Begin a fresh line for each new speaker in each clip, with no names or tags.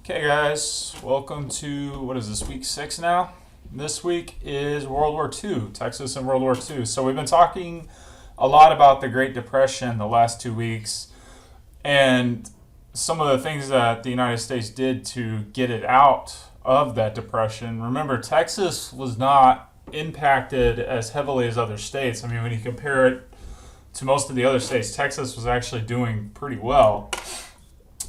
Okay, guys, welcome to what is this, week 6 now? This week is World War II, Texas and World War II. So, we've been talking a lot about the Great Depression the last 2 weeks and some of the things that the United States did to get it out of that depression. Remember, Texas was not impacted as heavily as other states. I mean, when you compare it to most of the other states, Texas was actually doing pretty well,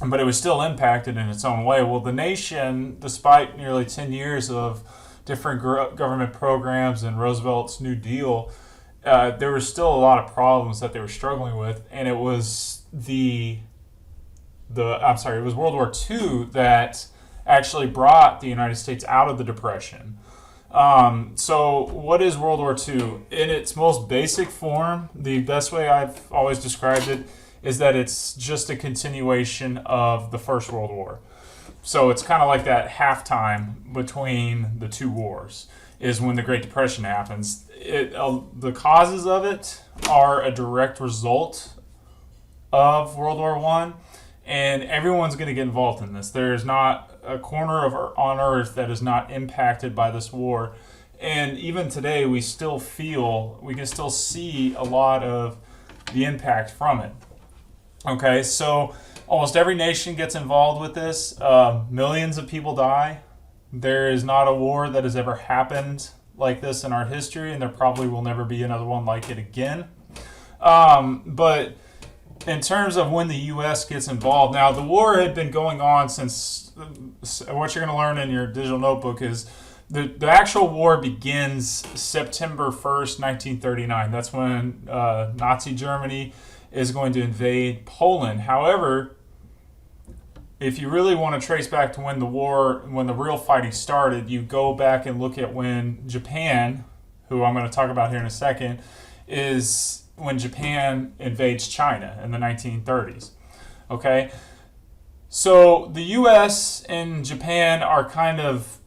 but it was still impacted in its own way. Well, the nation, despite nearly 10 years of different government programs and Roosevelt's New Deal, there was still a lot of problems that they were struggling with, and it was it was World War II that actually brought the United States out of the Depression. So what is World War II? In its most basic form, the best way I've always described it is that it's just a continuation of the First World War. So it's kind of like that halftime between the two wars is when the Great Depression happens. The causes of it are a direct result of World War I, and everyone's going to get involved in this. There's not a corner on Earth that is not impacted by this war. And even today, we can still see a lot of the impact from it. Okay, so almost every nation gets involved with this. Millions of people die. There is not a war that has ever happened like this in our history, and there probably will never be another one like it again. But in terms of when the U.S. gets involved, now the war had been going on since, what you're going to learn in your digital notebook is the actual war begins September 1st, 1939. That's when Nazi Germany is going to invade Poland. However, if you really want to trace back to when the real fighting started, you go back and look at when Japan, who I'm going to talk about here in a second, is when Japan invades China in the 1930s. Okay? So the US and Japan are kind of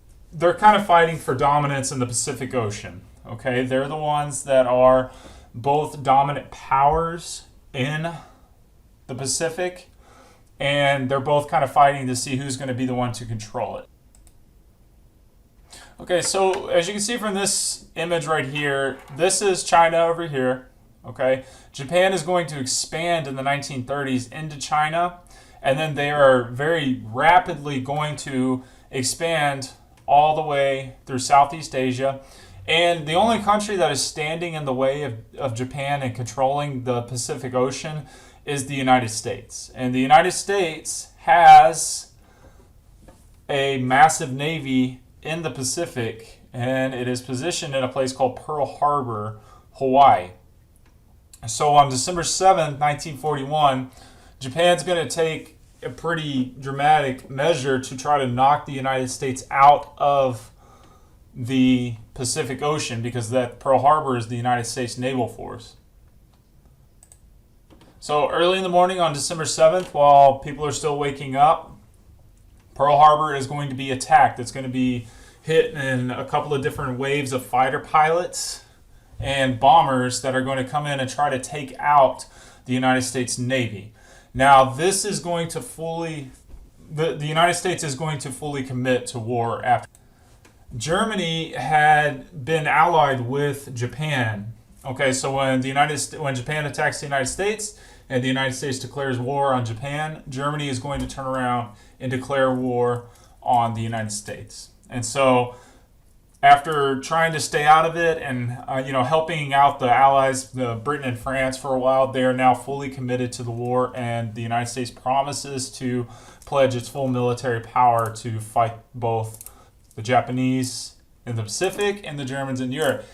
fighting for dominance in the Pacific Ocean. Okay? They're the ones that are both dominant powers in the Pacific, and they're both kind of fighting to see who's going to be the one to control it. Okay, so as you can see from this image right here, this is China over here. Okay, Japan is going to expand in the 1930s into China, and then they are very rapidly going to expand all the way through Southeast Asia. And the only country that is standing in the way of Japan and controlling the Pacific Ocean is the United States. And the United States has a massive navy in the Pacific, and it is positioned in a place called Pearl Harbor, Hawaii. So on December 7th, 1941, Japan's going to take a pretty dramatic measure to try to knock the United States out of the Pacific Ocean, because that Pearl Harbor is the United States naval force. So early in the morning on December 7th, while people are still waking up, Pearl Harbor is going to be attacked. It's going to be hit in a couple of different waves of fighter pilots and bombers that are going to come in and try to take out the United States Navy. Now, this is going to the United States is going to fully commit to war after. Germany had been allied with Japan. Okay, so when Japan attacks the United States and the United States declares war on Japan, Germany is going to turn around and declare war on the United States. And so, after trying to stay out of it and helping out the allies, Britain and France, for a while, they are now fully committed to the war, and the United States promises to pledge its full military power to fight both the Japanese in the Pacific and the Germans in Europe.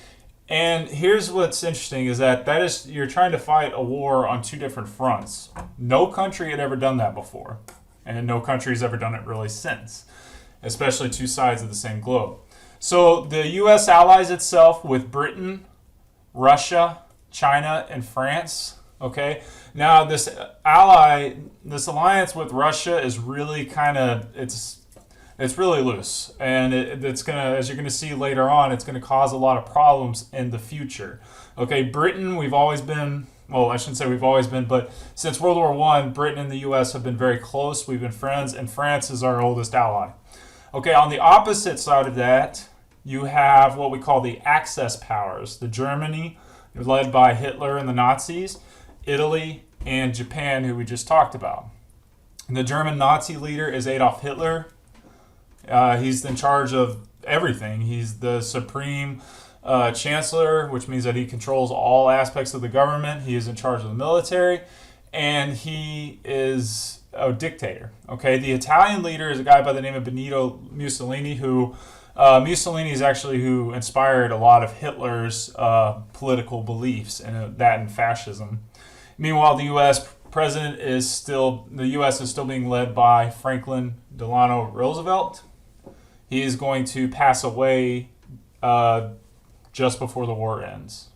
And here's what's interesting is that you're trying to fight a war on two different fronts. No country had ever done that before, and no country has ever done it really since, especially two sides of the same globe. So the U.S. allies itself with Britain, Russia, China, and France. Okay, now this alliance with Russia is really it's really loose, and it's gonna, as you're gonna see later on, it's gonna cause a lot of problems in the future. Okay, Britain, we've always been well, I shouldn't say we've always been, but since World War I, Britain and the U.S. have been very close. We've been friends, and France is our oldest ally. Okay, on the opposite side of that, you have what we call the Axis powers. The Germany, led by Hitler and the Nazis, Italy, and Japan, who we just talked about. The German Nazi leader is Adolf Hitler. He's in charge of everything. He's the supreme chancellor, which means that he controls all aspects of the government. He is in charge of the military, and he is a dictator. Okay, the Italian leader is a guy by the name of Benito Mussolini, who Mussolini is actually who inspired a lot of Hitler's political beliefs, and that and fascism. Meanwhile, the U.S. the U.S. is still being led by Franklin Delano Roosevelt. He is going to pass away just before the war ends.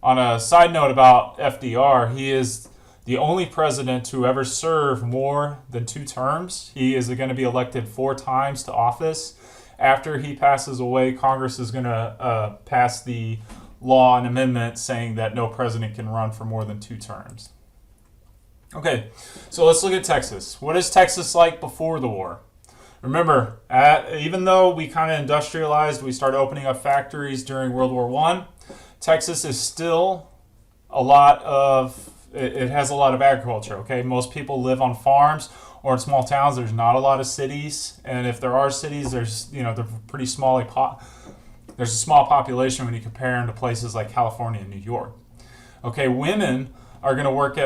On a side note about FDR, he is the only president to ever serve more than 2 terms. He is going to be elected 4 times to office. After he passes away, Congress is going to pass the law and amendment saying that no president can run for more than 2 terms. Okay, so let's look at Texas. What is Texas like before the war? Remember, even though we kind of industrialized, we started opening up factories during World War I, Texas is still it has a lot of agriculture, okay? Most people live on farms or in small towns. There's not a lot of cities, and if there are cities, they're pretty small. There's a small population when you compare them to places like California and New York. Okay, women are going to work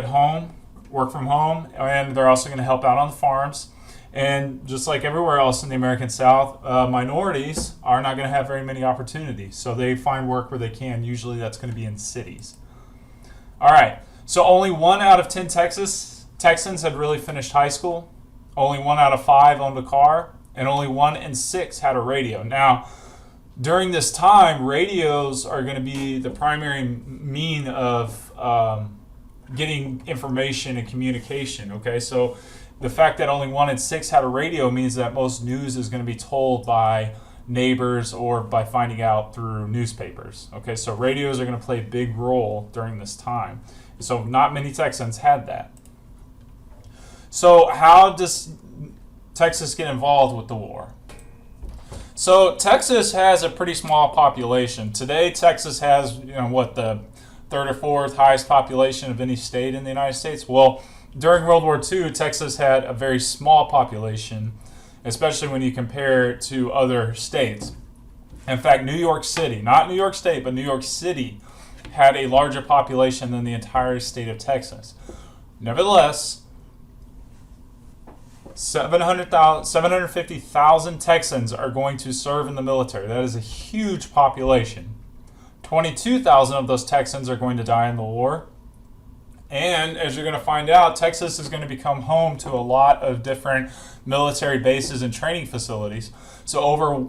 from home, and they're also going to help out on the farms. And just like everywhere else in the American South, minorities are not going to have very many opportunities. So they find work where they can. Usually that's going to be in cities. All right, so only 1 out of 10 Texans had really finished high school. Only 1 out of 5 owned a car, and only 1 in 6 had a radio. Now, during this time, radios are going to be the primary mean of getting information and communication. Okay, so the fact that only 1 in 6 had a radio means that most news is going to be told by neighbors or by finding out through newspapers. Okay, so radios are going to play a big role during this time. So not many Texans had that. So how does Texas get involved with the war? So Texas has a pretty small population. Today, Texas has, the 3rd or 4th highest population of any state in the United States. Well, during World War II, Texas had a very small population, especially when you compare it to other states. In fact, New York City, not New York State, but New York City had a larger population than the entire state of Texas. Nevertheless, 750,000 Texans are going to serve in the military. That is a huge population. 22,000 of those Texans are going to die in the war. And as you're going to find out, Texas is going to become home to a lot of different military bases and training facilities. So over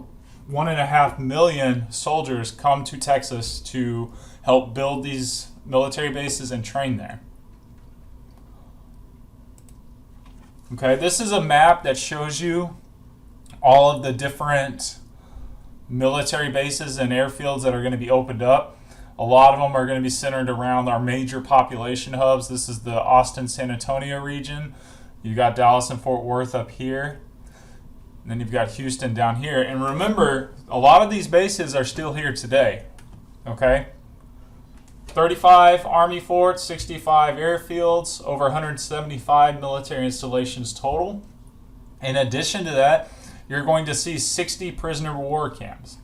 1.5 million soldiers come to Texas to help build these military bases and train there. Okay, this is a map that shows you all of the different military bases and airfields that are going to be opened up. A lot of them are going to be centered around our major population hubs. This is the Austin-San Antonio region. You got Dallas and Fort Worth up here. And then you've got Houston down here. And remember, a lot of these bases are still here today. Okay? 35 Army forts, 65 airfields, over 175 military installations total. In addition to that, you're going to see 60 prisoner of war camps.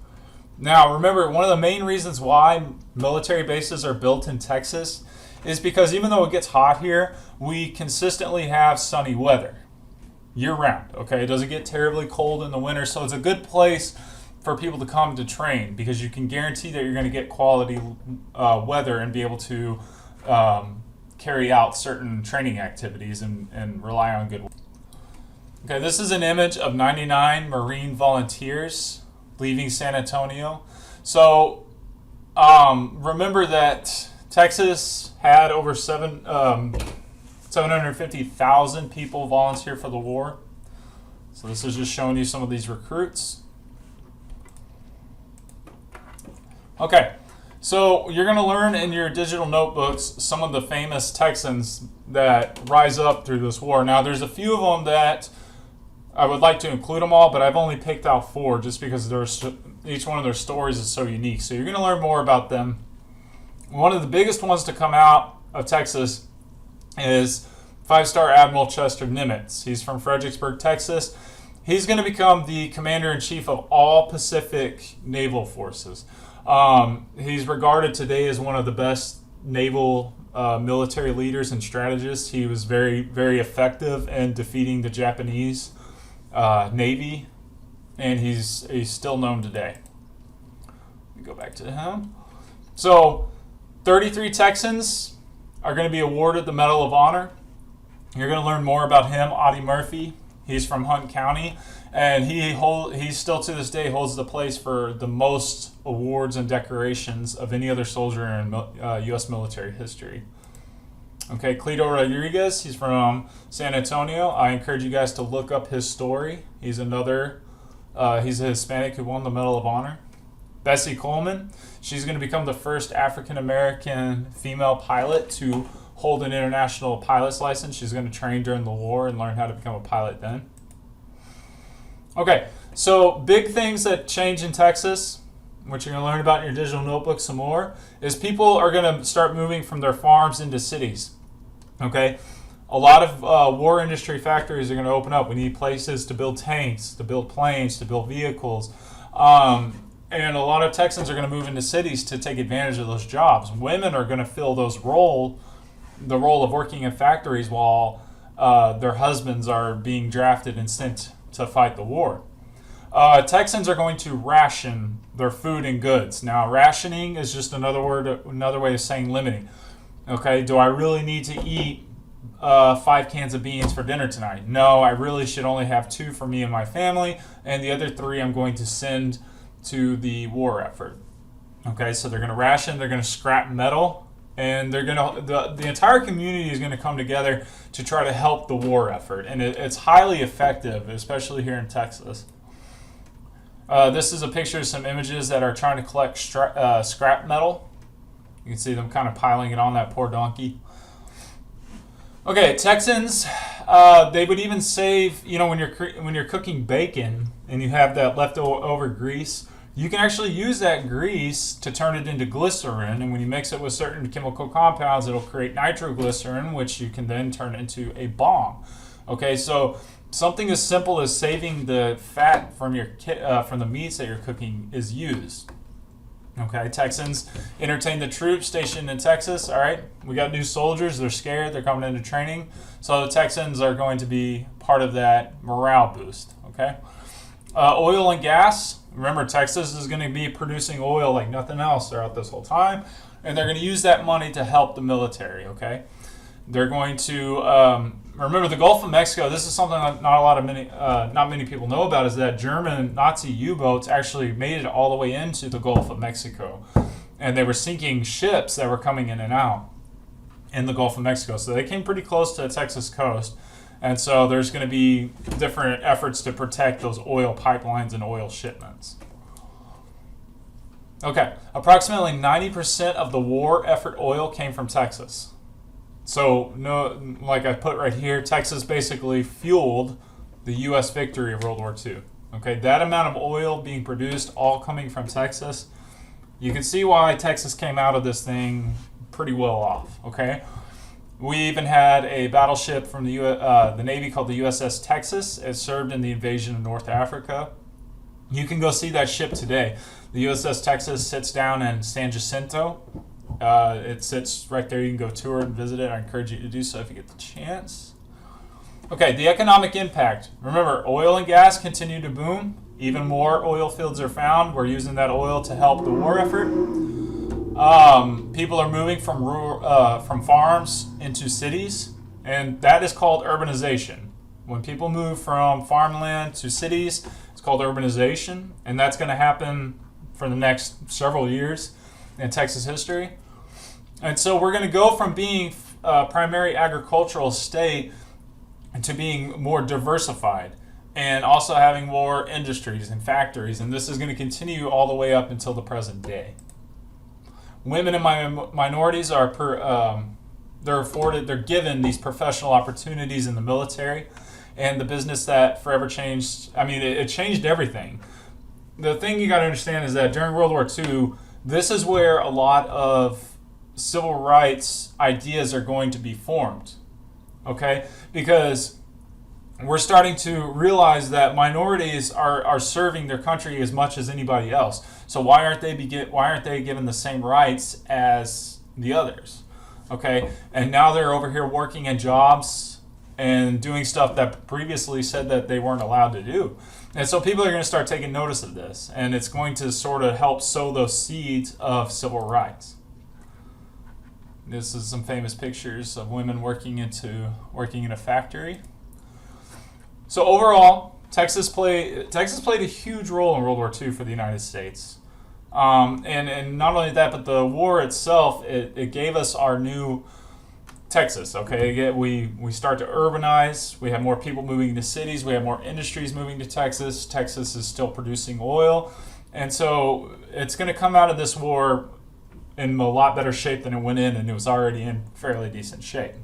Now, remember, one of the main reasons why military bases are built in Texas is because even though it gets hot here, we consistently have sunny weather year-round. Okay, it doesn't get terribly cold in the winter, so it's a good place for people to come to train because you can guarantee that you're going to get quality weather and be able to carry out certain training activities and rely on good weather. Okay, this is an image of 99 Marine volunteers leaving San Antonio. So remember that Texas had over 750,000 people volunteer for the war. So this is just showing you some of these recruits. Okay, So you're going to learn in your digital notebooks some of the famous Texans that rise up through this war. Now, there's a few of them that I would like to include them all, but I've only picked out 4 just because each one of their stories is so unique. So you're going to learn more about them. One of the biggest ones to come out of Texas is 5-star Admiral Chester Nimitz. He's from Fredericksburg, Texas. He's going to become the commander-in-chief of all Pacific naval forces. He's regarded today as one of the best naval military leaders and strategists. He was very, very effective in defeating the Japanese Navy, and he's still known today. Let me go back to him. So, 33 Texans are going to be awarded the Medal of Honor. You're going to learn more about him, Audie Murphy. He's from Hunt County, and he still to this day holds the place for the most awards and decorations of any other soldier in U.S. military history. Okay, Cleto Rodriguez, he's from San Antonio. I encourage you guys to look up his story. He's a Hispanic who won the Medal of Honor. Bessie Coleman, she's going to become the first African-American female pilot to hold an international pilot's license. She's going to train during the war and learn how to become a pilot then. Okay, so big things that change in Texas, which you're going to learn about in your digital notebook some more, is people are going to start moving from their farms into cities. Okay, a lot of war industry factories are going to open up. We need places to build tanks, to build planes, to build vehicles. And a lot of Texans are going to move into cities to take advantage of those jobs. Women are going to fill the role of working in factories while their husbands are being drafted and sent to fight the war. Texans are going to ration their food and goods. Now, rationing is just another way of saying limiting. Okay, do I really need to eat 5 cans of beans for dinner tonight? No, I really should only have 2 for me and my family, and the other 3 I'm going to send to the war effort. Okay, so they're going to ration, they're going to scrap metal, and they're going to the entire community is going to come together to try to help the war effort, and it's highly effective, especially here in Texas. This is a picture of some images that are trying to collect scrap metal. You can see them kind of piling it on that poor donkey. Okay, Texans, they would even save, when you're cooking bacon and you have that leftover grease, you can actually use that grease to turn it into glycerin, and when you mix it with certain chemical compounds, it'll create nitroglycerin, which you can then turn into a bomb. Okay, so something as simple as saving the fat from the meats that you're cooking is used. Okay, Texans entertain the troops stationed in Texas. All right, we got new soldiers. They're scared. They're coming into training. So the Texans are going to be part of that morale boost. Okay, oil and gas. Remember, Texas is going to be producing oil like nothing else throughout this whole time, and they're going to use that money to help the military. Okay, they're going to remember the Gulf of Mexico. This is something that not many people know about. Is that German Nazi U-boats actually made it all the way into the Gulf of Mexico, and they were sinking ships that were coming in and out in the Gulf of Mexico. So they came pretty close to the Texas coast, and so there's going to be different efforts to protect those oil pipelines and oil shipments. Okay, approximately 90% of the war effort oil came from Texas. So, like I put right here, Texas basically fueled the U.S. victory of World War II. Okay, that amount of oil being produced, all coming from Texas, you can see why Texas came out of this thing pretty well off. Okay, we even had a battleship from the Navy called the USS Texas. It served in the invasion of North Africa. You can go see that ship today. The USS Texas sits down in San Jacinto. It sits right there. You can go tour and visit it. I encourage you to do so if you get the chance. Okay, the economic impact. Remember, oil and gas continue to boom. Even more oil fields are found. We're using that oil to help the war effort. People are moving from farms into cities, and that is called urbanization. When people move from farmland to cities, it's called urbanization, and that's going to happen for the next several years in Texas history. And so we're going to go from being a primary agricultural state to being more diversified and also having more industries and factories. And this is going to continue all the way up until the present day. Women and minorities are they're given these professional opportunities in the military and the business that forever changed. I mean, it changed everything. The thing you got to understand is that during World War II, this is where a lot of civil rights ideas are going to be formed. Okay? Because we're starting to realize that minorities are serving their country as much as anybody else. So why aren't they given the same rights as the others? Okay? And now they're over here working in jobs and doing stuff that previously said that they weren't allowed to do. And so people are going to start taking notice of this, and it's going to sort of help sow those seeds of civil rights. This is some famous pictures of women working in a factory. So overall, Texas played a huge role in World War II for the United States. And not only that, but the war itself, it gave us our new Texas. Okay, we start to urbanize. We have more people moving to cities. We have more industries moving to Texas. Texas is still producing oil, and so it's going to come out of this war in a lot better shape than it went in, and it was already in fairly decent shape.